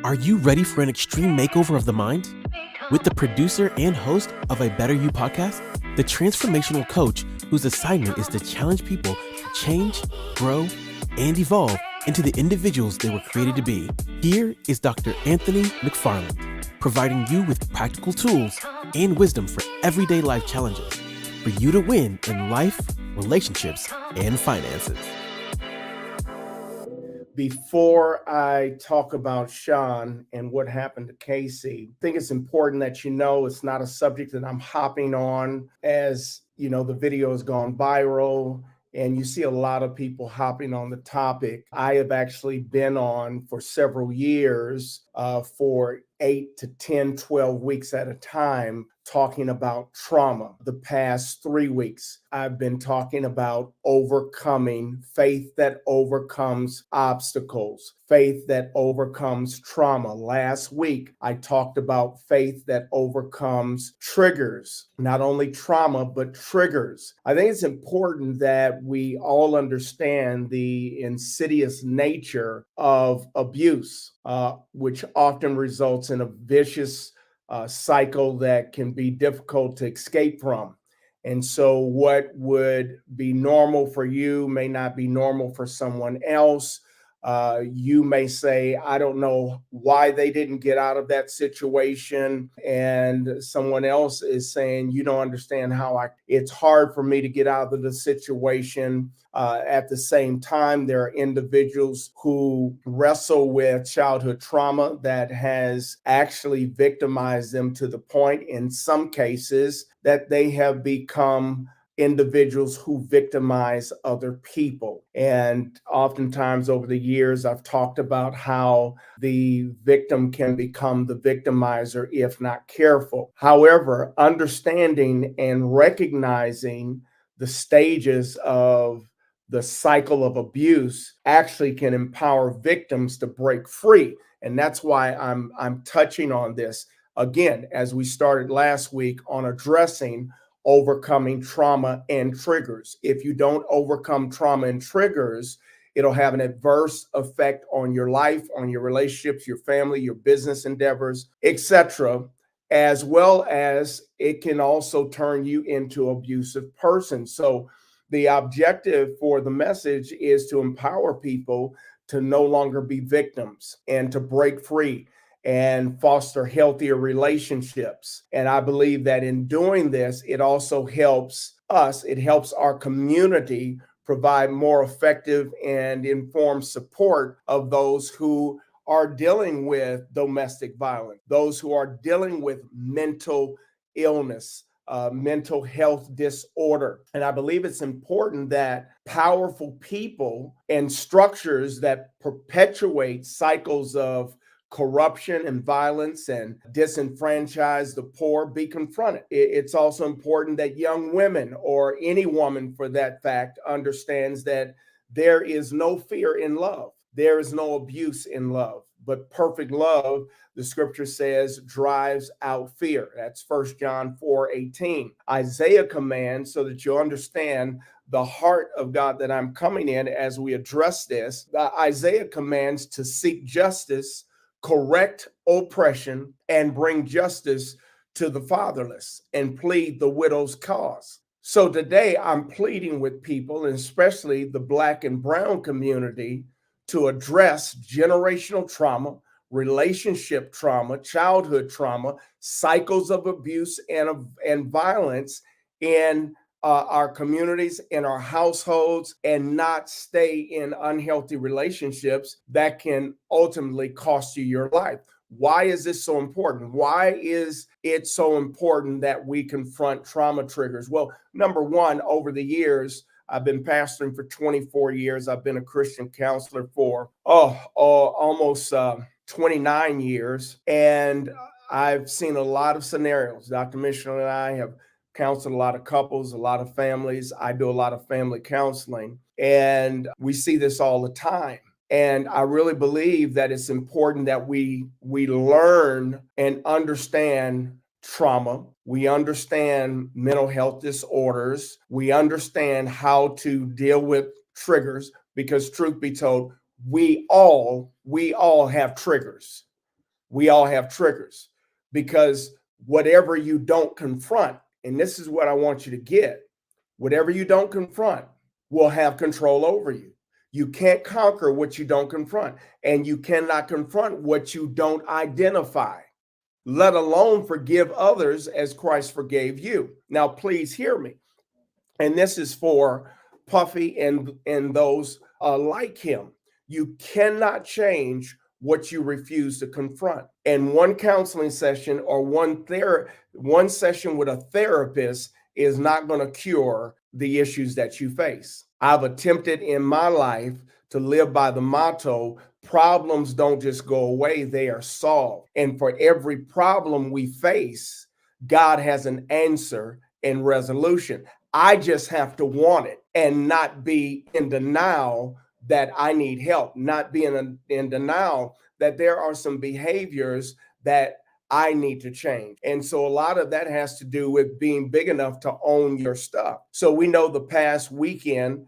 Are you ready for an extreme makeover of the mind? With the producer and host of A Better You podcast, the transformational coach whose assignment is to challenge people to change, grow, and evolve into the individuals they were created to be. Here is Dr. Anthony McFarland, providing you with practical tools and wisdom for everyday life challenges for you to win in life, relationships, and finances. Before I talk about Sean and what happened to Casey, I think it's important that you know it's not a subject that I'm hopping on. As you know, the video has gone viral and you see a lot of people hopping on the topic. I have actually been on for several years for 8 to 10, 12 weeks at a time, talking about trauma. The past 3 weeks, I've been talking about overcoming, faith that overcomes obstacles, faith that overcomes trauma. Last week, I talked about faith that overcomes triggers, not only trauma, but triggers. I think it's important that we all understand the insidious nature of abuse, which often results in a vicious cycle that can be difficult to escape from. And so what would be normal for you may not be normal for someone else. You may say, I don't know why they didn't get out of that situation. And someone else is saying, you don't understand how it's hard for me to get out of the situation. At the same time, there are individuals who wrestle with childhood trauma that has actually victimized them to the point, in some cases, that they have become individuals who victimize other people. And oftentimes over the years, I've talked about how the victim can become the victimizer if not careful. However, understanding and recognizing the stages of the cycle of abuse actually can empower victims to break free. And that's why I'm touching on this again, as we started last week on addressing overcoming trauma and triggers. If you don't overcome trauma and triggers, it'll have an adverse effect on your life, on your relationships, your family, your business endeavors, etc., as well as it can also turn you into an abusive person. So the objective for the message is to empower people to no longer be victims and to break free and foster healthier relationships. And I believe that in doing this, it also helps us, it helps our community provide more effective and informed support of those who are dealing with domestic violence, those who are dealing with mental illness, mental health disorder. And I believe it's important that powerful people and structures that perpetuate cycles of corruption and violence and disenfranchise the poor be confronted. It's also important that young women, or any woman for that fact, understands that there is no fear in love. There is no abuse in love, but perfect love, the scripture says, drives out fear. That's 1 John 4:18. Isaiah commands, so that you understand the heart of God that I'm coming in as we address this. Isaiah commands to seek justice, correct oppression, and bring justice to the fatherless, and plead the widow's cause. So today I'm pleading with people, and especially the Black and Brown community, to address generational trauma, relationship trauma, childhood trauma, cycles of abuse and violence in our communities, in our households, and not stay in unhealthy relationships that can ultimately cost you your life. Why is this so important? Why is it so important that we confront trauma triggers? Well, number one, over the years, I've been pastoring for 24 years. I've been a Christian counselor for almost 29 years. And I've seen a lot of scenarios. Dr. Mitchell and I have counseled a lot of couples, a lot of families. I do a lot of family counseling, and we see this all the time. And I really believe that it's important that we learn and understand trauma. We understand mental health disorders. We understand how to deal with triggers, because truth be told, we all have triggers. We all have triggers, because whatever you don't confront, and this is what I want you to get, whatever you don't confront will have control over you. You can't conquer what you don't confront, and you cannot confront what you don't identify, let alone forgive others as Christ forgave you. Now, please hear me. And this is for Puffy and those like him. You cannot change what you refuse to confront. And one counseling session or one session with a therapist is not going to cure the issues that you face. I've attempted in my life to live by the motto, problems don't just go away, they are solved. And for every problem we face, God has an answer and resolution. I just have to want it and not be in denial that I need help, not be in denial that there are some behaviors that I need to change. And so a lot of that has to do with being big enough to own your stuff. So we know the past weekend,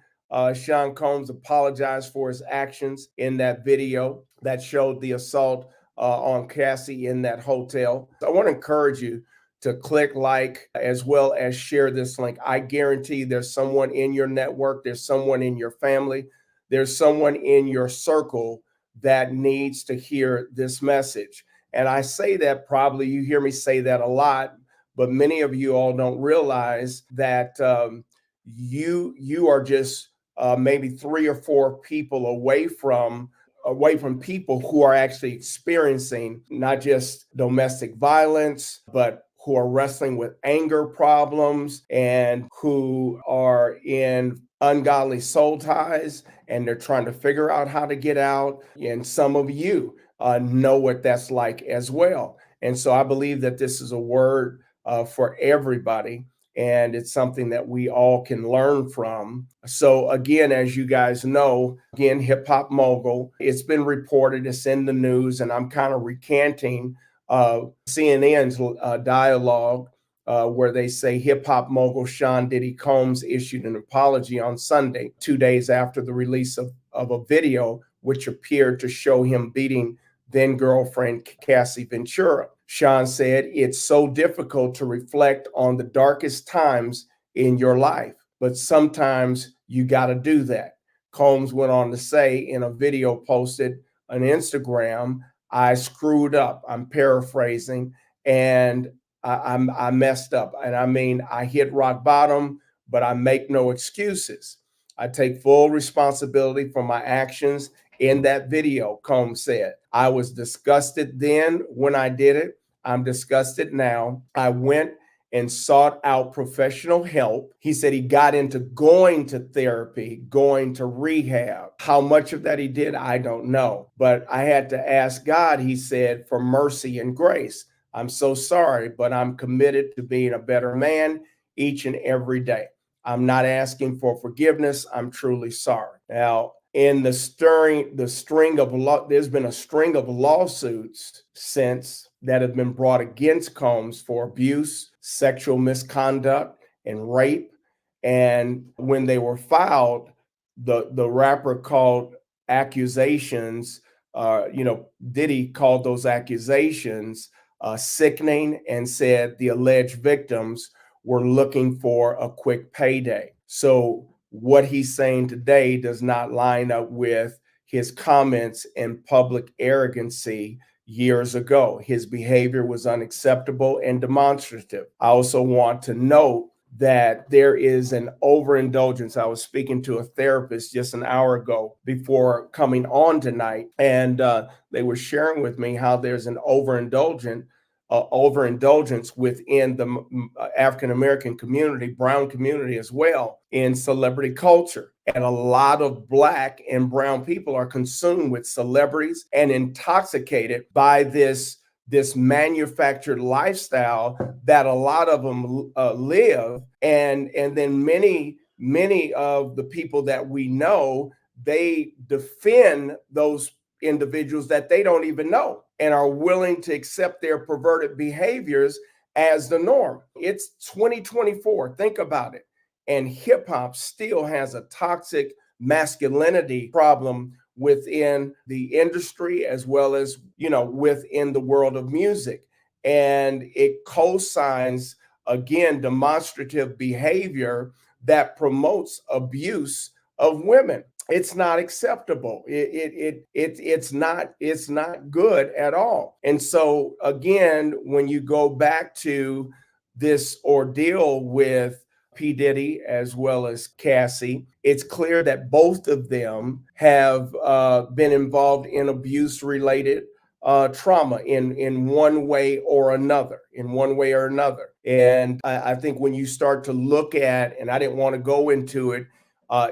Sean Combs apologized for his actions in that video that showed the assault on Cassie in that hotel. So I want to encourage you to click like as well as share this link. I guarantee there's someone in your network, there's someone in your family, there's someone in your circle that needs to hear this message. And I say that, probably you hear me say that a lot, but many of you all don't realize that you are just maybe 3 or 4 people away from people who are actually experiencing not just domestic violence, but who are wrestling with anger problems and who are in ungodly soul ties, and they're trying to figure out how to get out. And some of you know what that's like as well. And so I believe that this is a word for everybody, and it's something that we all can learn from. So again, as you guys know, again, hip hop mogul, it's been reported, it's in the news, and I'm kind of recanting CNN's dialogue where they say hip hop mogul Sean Diddy Combs issued an apology on Sunday, 2 days after the release of a video which appeared to show him beating then girlfriend Cassie Ventura. Sean said, "It's so difficult to reflect on the darkest times in your life, but sometimes you got to do that." Combs went on to say in a video posted on Instagram, "I screwed up." I'm paraphrasing, and I messed up. And I mean, I hit rock bottom, but I make no excuses. I take full responsibility for my actions in that video, Combs said. "I was disgusted then when I did it. I'm disgusted now. I went and sought out professional help." He said he got into going to therapy, going to rehab. How much of that he did, I don't know. But I had to ask God, he said, for mercy and grace. "I'm so sorry, but I'm committed to being a better man each and every day. I'm not asking for forgiveness. I'm truly sorry." Now, in there's been a string of lawsuits since that have been brought against Combs for abuse, sexual misconduct, and rape. And when they were filed, the rapper called accusations, Diddy called those accusations sickening and said the alleged victims were looking for a quick payday. So what he's saying today does not line up with his comments and public arrogancy years ago. His behavior was unacceptable and demonstrative. I also want to note that there is an overindulgence. I was speaking to a therapist just an hour ago before coming on tonight, and they were sharing with me how there's an overindulgence within the African-American community, brown community as well, in celebrity culture. And a lot of Black and brown people are consumed with celebrities and intoxicated by this manufactured lifestyle that a lot of them live. And then many of the people that we know, they defend those individuals that they don't even know and are willing to accept their perverted behaviors as the norm. It's 2024. Think about it. And hip hop still has a toxic masculinity problem within the industry as well as, within the world of music. And it co-signs, again, demonstrative behavior that promotes abuse of women. It's not acceptable. It's not good at all. And so again, when you go back to this ordeal with P. Diddy as well as Cassie, it's clear that both of them have been involved in abuse related trauma in one way or another, And I think when you start to look at, and I didn't want to go into it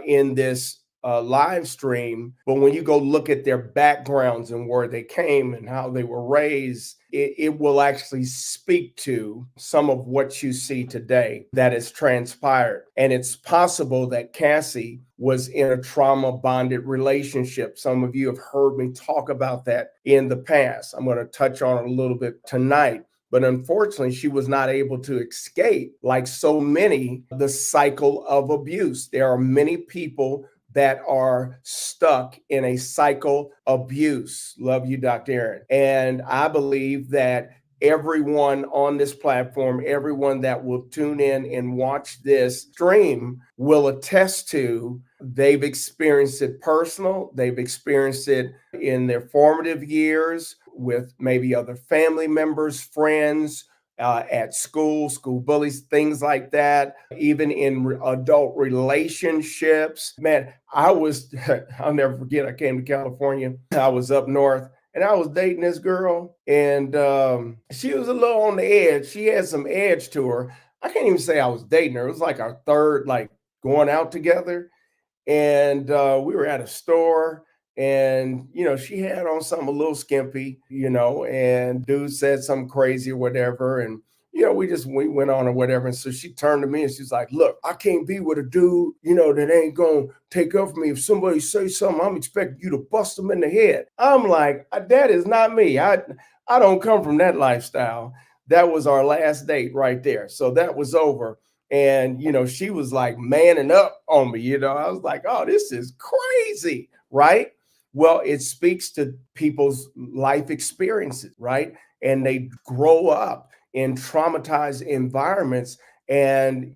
in this live stream, but when you go look at their backgrounds and where they came and how they were raised, it will actually speak to some of what you see today that has transpired. And it's possible that Cassie was in a trauma bonded relationship. Some of you have heard me talk about that in the past. I'm going to touch on it a little bit tonight. But unfortunately, she was not able to escape, like so many, the cycle of abuse. There are many people that are stuck in a cycle of abuse. Love you, Dr. Aaron. And I believe that everyone on this platform, everyone that will tune in and watch this stream will attest to they've experienced it personal. They've experienced it in their formative years with maybe other family members, friends, at school bullies, things like that, even in adult relationships. Man, I'll never forget, I came to California. I was up north and I was dating this girl, and she was a little on the edge. She had some edge to her. I can't even say I was dating her. It was like our third, like going out together. And we were at a store, and she had on something a little skimpy, and dude said something crazy or whatever, and we went on or whatever. And so she turned to me and she's like, look, I can't be with a dude that ain't gonna take up for me. If somebody say something, I'm expecting you to bust them in the head. I'm like, that is not me. I don't come from that lifestyle. That was our last date right there. So that was over. And, she was like manning up on me, I was like, oh, this is crazy, right? Well, it speaks to people's life experiences, right? And they grow up in traumatized environments, and,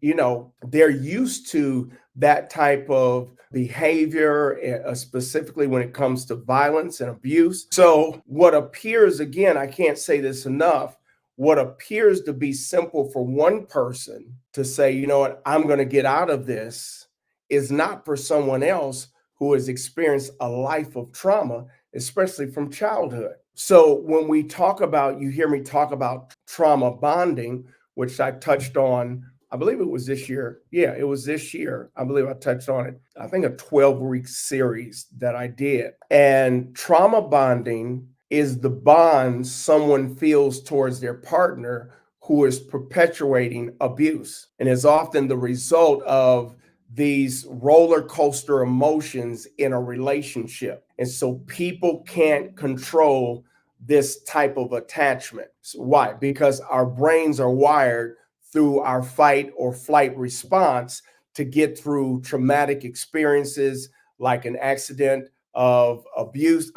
they're used to that type of behavior, specifically when it comes to violence and abuse. So what appears, again, I can't say this enough, what appears to be simple for one person to say, you know what, I'm going to get out of this, is not for someone else who has experienced a life of trauma, especially from childhood. So when we talk about, you hear me talk about trauma bonding, which I touched on, I believe it was this year. Yeah, it was this year. I believe I touched on it. I think a 12-week series that I did. And trauma bonding is the bond someone feels towards their partner who is perpetuating abuse, and is often the result of these roller coaster emotions in a relationship. And so people can't control this type of attachment. So why? Because our brains are wired through our fight or flight response to get through traumatic experiences like an incident of abuse,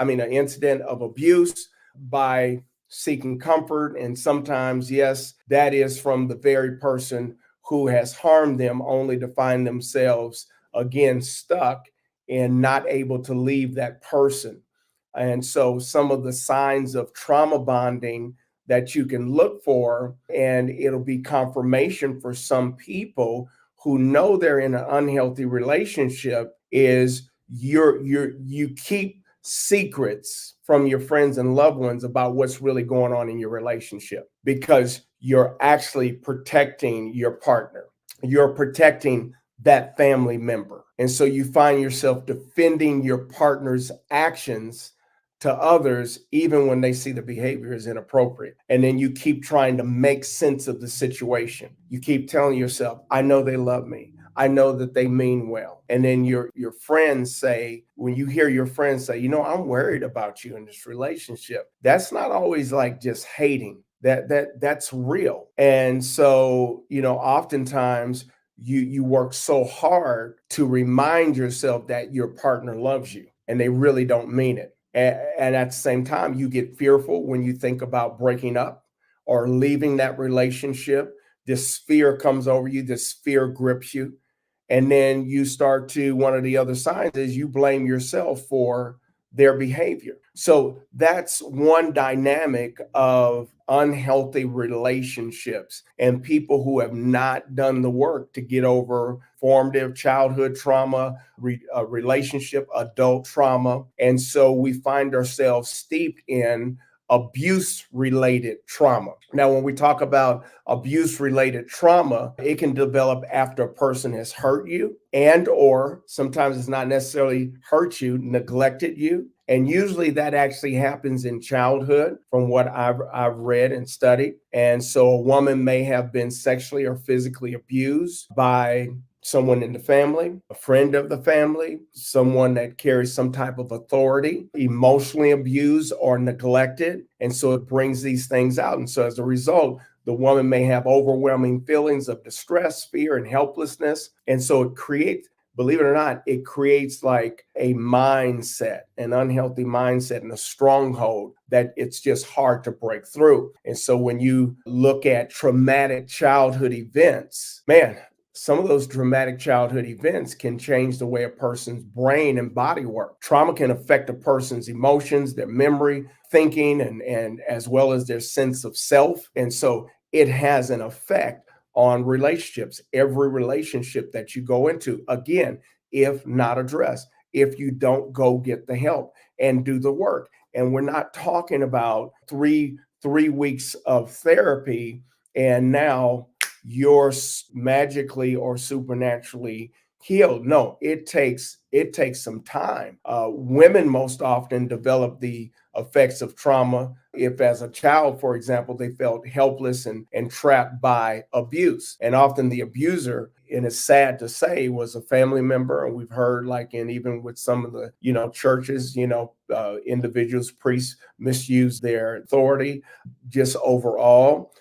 by seeking comfort. And sometimes, yes, that is from the very person who has harmed them, only to find themselves again stuck and not able to leave that person. And so some of the signs of trauma bonding that you can look for, and it'll be confirmation for some people who know they're in an unhealthy relationship, is you keep secrets from your friends and loved ones about what's really going on in your relationship, because you're actually protecting your partner. You're protecting that family member. And so you find yourself defending your partner's actions to others, even when they see the behavior is inappropriate. And then you keep trying to make sense of the situation. You keep telling yourself, I know they love me. I know that they mean well. And then your friends say, when you hear your friends say, I'm worried about you in this relationship, that's not always like just hating. That's real. And so, oftentimes you work so hard to remind yourself that your partner loves you. and they really don't mean it. And at the same time, you get fearful when you think about breaking up or leaving that relationship. This fear comes over you, this fear grips you. And then you start to, one of the other signs is you blame yourself for their behavior. So that's one dynamic of unhealthy relationships and people who have not done the work to get over formative childhood trauma, relationship, adult trauma. And so we find ourselves steeped in abuse related trauma. Now, when we talk about abuse related trauma, it can develop after a person has hurt you, and or sometimes it's not necessarily hurt you, neglected you. And usually that actually happens in childhood from what I've read and studied. And so a woman may have been sexually or physically abused by someone in the family, a friend of the family, someone that carries some type of authority, emotionally abused or neglected. And so it brings these things out. And so as a result, the woman may have overwhelming feelings of distress, fear, and helplessness. And so it creates, believe it or not, it creates like a mindset, an unhealthy mindset and a stronghold that it's just hard to break through. And so when you look at traumatic childhood events, man, some of those traumatic childhood events can change the way a person's brain and body work. Trauma can affect a person's emotions, their memory, thinking, and as well as their sense of self. And so it has an effect on relationships, every relationship that you go into, again, if not addressed, if you don't go get the help and do the work. And we're not talking about three weeks of therapy and now you're magically or supernaturally healed. No, it takes some time. Women most often develop the effects of trauma if, as a child, for example, they felt helpless and trapped by abuse. And often the abuser, and it's sad to say, was a family member. And we've heard, like, in even with some of the churches, individuals, priests misuse their authority. Just overall,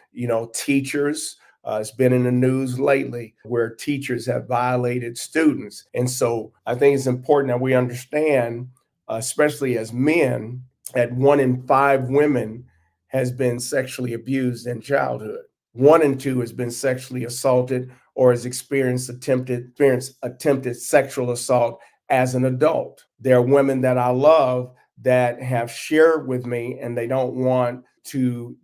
teachers. It's been in the news lately where teachers have violated students. And so I think it's important that we understand, especially as men, that 1 in 5 women has been sexually abused in childhood. 1 in 2 has been sexually assaulted or has experienced attempted sexual assault as an adult. There are women that I love that have shared with me, and they don't want to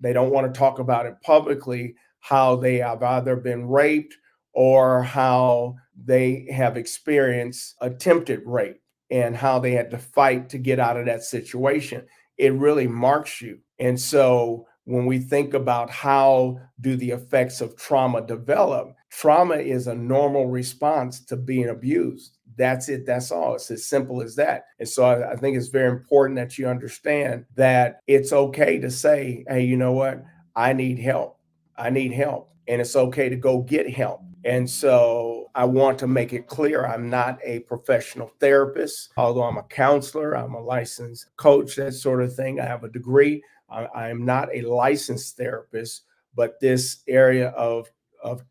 talk about it publicly, how they have either been raped or how they have experienced attempted rape and how they had to fight to get out of that situation. It really marks you. And so when we think about how do the effects of trauma develop, trauma is a normal response to being abused. That's it. That's all. It's as simple as that. And so I think it's very important that you understand that it's okay to say, hey, you know what? I need help. I need help. And it's okay to go get help. And so I want to make it clear, I'm not a professional therapist, although I'm a counselor, I'm a licensed coach, that sort of thing. I have a degree. I am not a licensed therapist, but this area of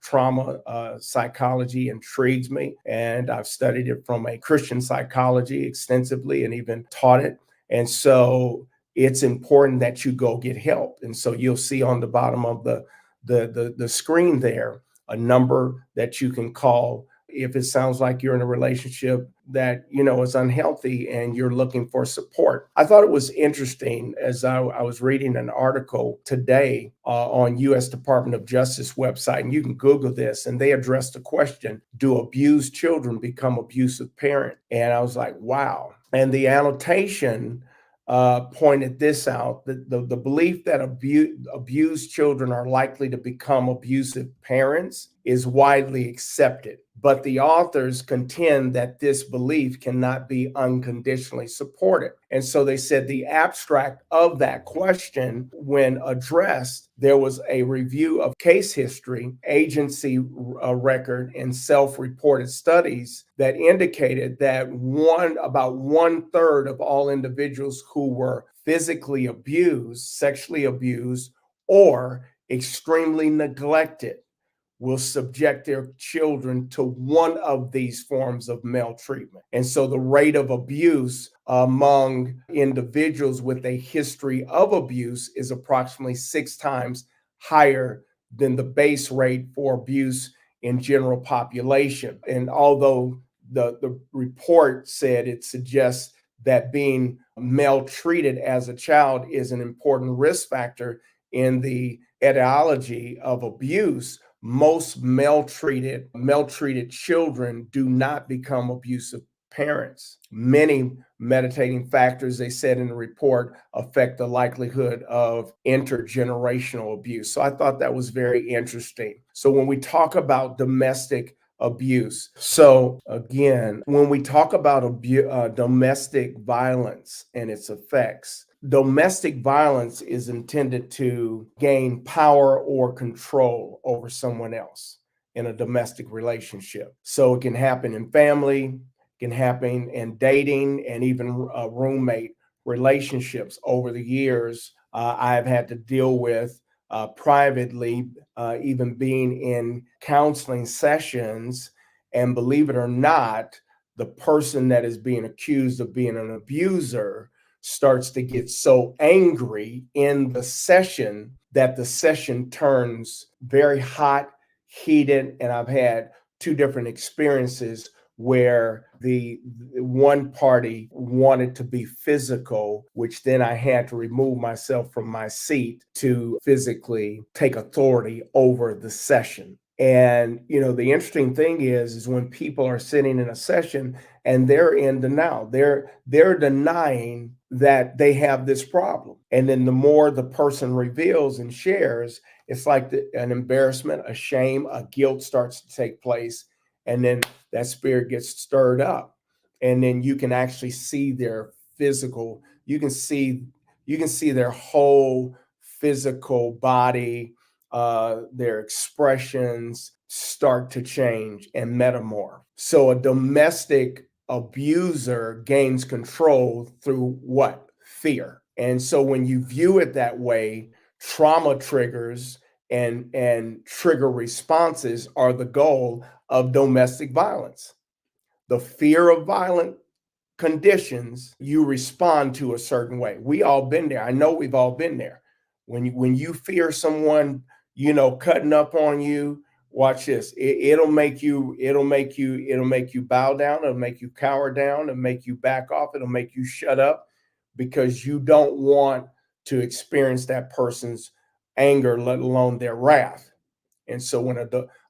trauma psychology intrigues me. And I've studied it from a Christian psychology extensively and even taught it. And so it's important that you go get help. And so you'll see on the bottom of the screen there a number that you can call if it sounds like you're in a relationship that is unhealthy and you're looking for support. I thought it was interesting as I was reading an article today on U.S. Department of Justice website, and you can Google this, and they addressed the question, do abused children become abusive parents? And I was like, wow. And the annotation pointed this out, that the belief that abused children are likely to become abusive parents is widely accepted. But the authors contend that this belief cannot be unconditionally supported. And so they said the abstract of that question, when addressed, there was a review of case history, agency record, and self-reported studies that indicated that about 1/3 of all individuals who were physically abused, sexually abused, or extremely neglected will subject their children to one of these forms of maltreatment. And so the rate of abuse among individuals with a history of abuse is approximately 6 times higher than the base rate for abuse in general population. And although the report said it suggests that being maltreated as a child is an important risk factor in the etiology of abuse, most maltreated children do not become abusive parents. Many mitigating factors, they said in the report, affect the likelihood of intergenerational abuse. So I thought that was very interesting. So when we talk about domestic abuse, so again, when we talk about domestic violence and its effects, domestic violence is intended to gain power or control over someone else in a domestic relationship. So it can happen in family, can happen in dating, and even roommate relationships. Over the years, I've had to deal with privately, even being in counseling sessions. And believe it or not, the person that is being accused of being an abuser starts to get so angry in the session that the session turns very hot, heated. And I've had 2 different experiences where the one party wanted to be physical, which then I had to remove myself from my seat to physically take authority over the session. And, the interesting thing is when people are sitting in a session and they're in denial, they're denying that they have this problem. And then the more the person reveals and shares, it's like an embarrassment, a shame, a guilt starts to take place. And then that spirit gets stirred up. And then you can actually see their physical, you can see their whole physical body, their expressions start to change and metamorph. So a domestic abuser gains control through what? Fear. And so when you view it that way, trauma triggers and trigger responses are the goal of domestic violence. The fear of violent conditions, you respond to a certain way. We all been there. I know we've all been there. When you fear someone, cutting up on you, watch this. It'll make you bow down. It'll make you cower down. It'll make you back off. It'll make you shut up because you don't want to experience that person's anger, let alone their wrath. And so when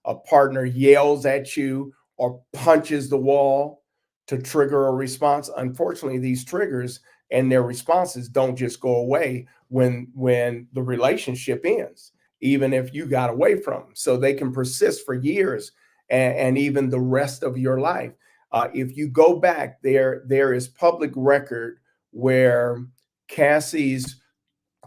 a partner yells at you or punches the wall to trigger a response, unfortunately, these triggers and their responses don't just go away when the relationship ends, even if you got away from them. So they can persist for years and even the rest of your life. If you go back, there is public record where Cassie's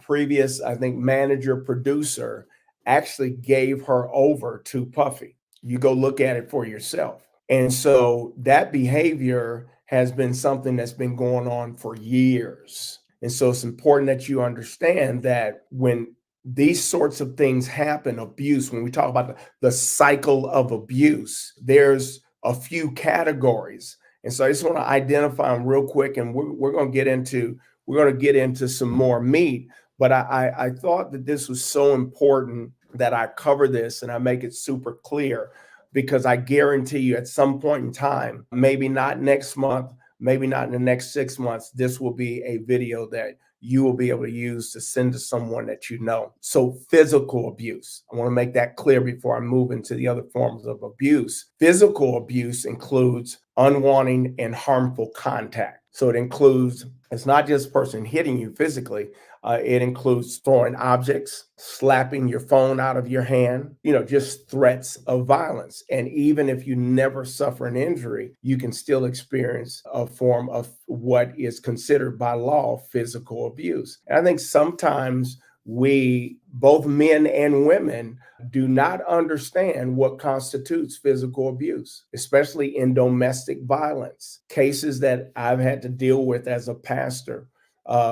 previous, I think, manager, producer actually gave her over to Puffy. You go look at it for yourself. And so that behavior has been something that's been going on for years. And so it's important that you understand that when these sorts of things happen, abuse, when we talk about the cycle of abuse, there's a few categories. And so I just want to identify them real quick, and we're going to get into some more meat. But I thought that this was so important that I cover this and I make it super clear, because I guarantee you at some point in time, maybe not next month, maybe not in the next 6 months, this will be a video that you will be able to use to send to someone that you know. So physical abuse, I want to make that clear before I move into the other forms of abuse. Physical abuse includes unwanted and harmful contact. So it includes, it's not just a person hitting you physically. It includes throwing objects, slapping your phone out of your hand, just threats of violence. And even if you never suffer an injury, you can still experience a form of what is considered by law physical abuse. And I think sometimes we, both men and women, do not understand what constitutes physical abuse, especially in domestic violence. Cases that I've had to deal with as a pastor,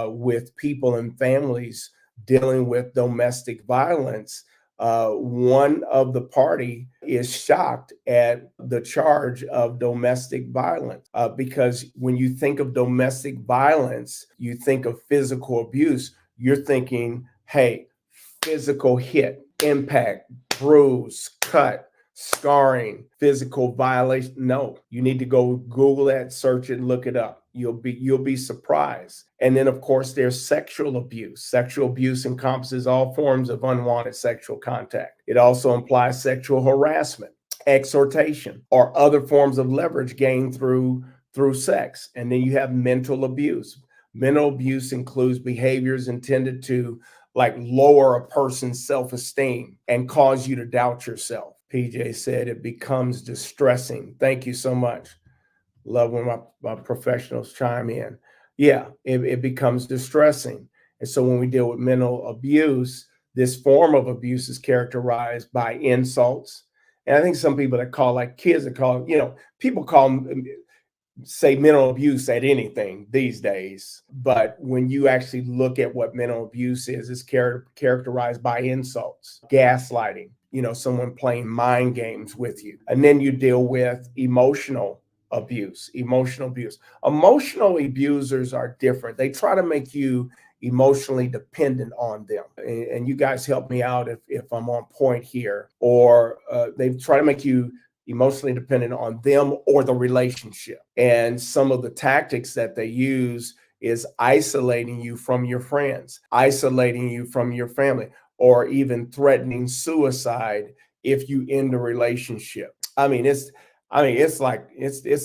with people and families dealing with domestic violence, one of the party is shocked at the charge of domestic violence because when you think of domestic violence, you think of physical abuse. You're thinking, hey, physical hit, impact, bruise, cut, scarring, physical violation. No, you need to go Google that, search it, look it up. You'll be surprised. And then, of course, there's sexual abuse. Sexual abuse encompasses all forms of unwanted sexual contact. It also implies sexual harassment, exhortation, or other forms of leverage gained through sex. And then you have mental abuse. Mental abuse includes behaviors intended to lower a person's self-esteem and cause you to doubt yourself. PJ said it becomes distressing. Thank you so much. Love when my professionals chime in. Yeah, it becomes distressing. And so when we deal with mental abuse, this form of abuse is characterized by insults. And I think some people that call, kids that call, people call them, say mental abuse at anything these days. But when you actually look at what mental abuse is, it's characterized by insults, gaslighting, someone playing mind games with you. And then you deal with emotional abuse. Emotional abusers are different. They try to make you emotionally dependent on them. And you guys help me out if I'm on point here. Or they try to make you emotionally dependent on them or the relationship. And some of the tactics that they use is isolating you from your friends, isolating you from your family, or even threatening suicide if you end a relationship. It's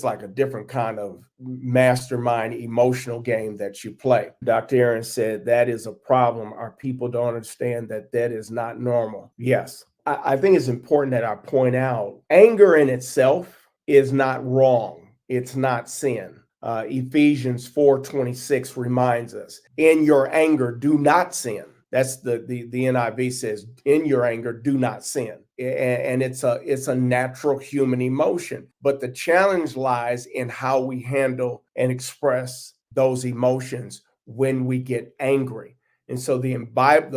like a different kind of mastermind emotional game that you play. Dr. Aaron said that is a problem. Our people don't understand that is not normal. Yes, I think it's important that I point out anger in itself is not wrong. It's not sin. Ephesians 4:26 reminds us, in your anger, do not sin. That's the NIV says, in your anger, do not sin. And it's a natural human emotion. But the challenge lies in how we handle and express those emotions when we get angry. And so the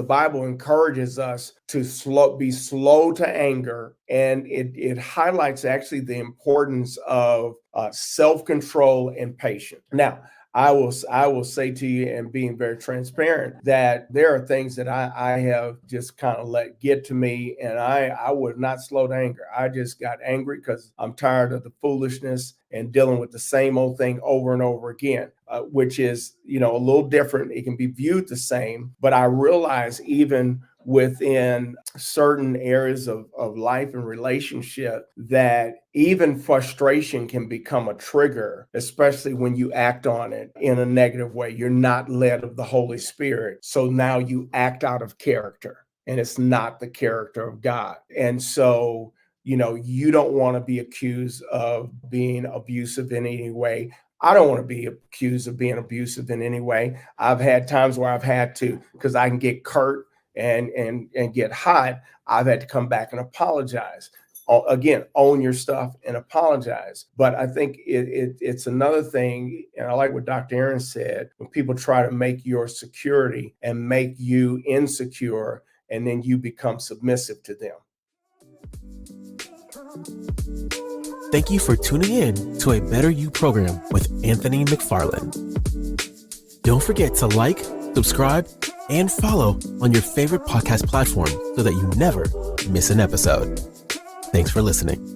Bible encourages us to be slow to anger, and it highlights actually the importance of self-control and patience. Now, I will say to you, and being very transparent, that there are things that I have just kind of let get to me, and I would not slow to anger. I just got angry because I'm tired of the foolishness and dealing with the same old thing over and over again, which is, a little different. It can be viewed the same, but I realize even within certain areas of life and relationship that even frustration can become a trigger, especially when you act on it in a negative way. You're not led of the Holy Spirit. So now you act out of character, and it's not the character of God. And so, you don't want to be accused of being abusive in any way. I don't want to be accused of being abusive in any way. I've had times where I've had to, because I can get curt and get hot, I've had to come back and apologize. Again, own your stuff and apologize. But I think it's another thing, and I like what Dr. Aaron said, when people try to make your security and make you insecure, and then you become submissive to them. Thank you for tuning in to a Better You program with Anthony McFarland. Don't forget to like, subscribe, and follow on your favorite podcast platform so that you never miss an episode. Thanks for listening.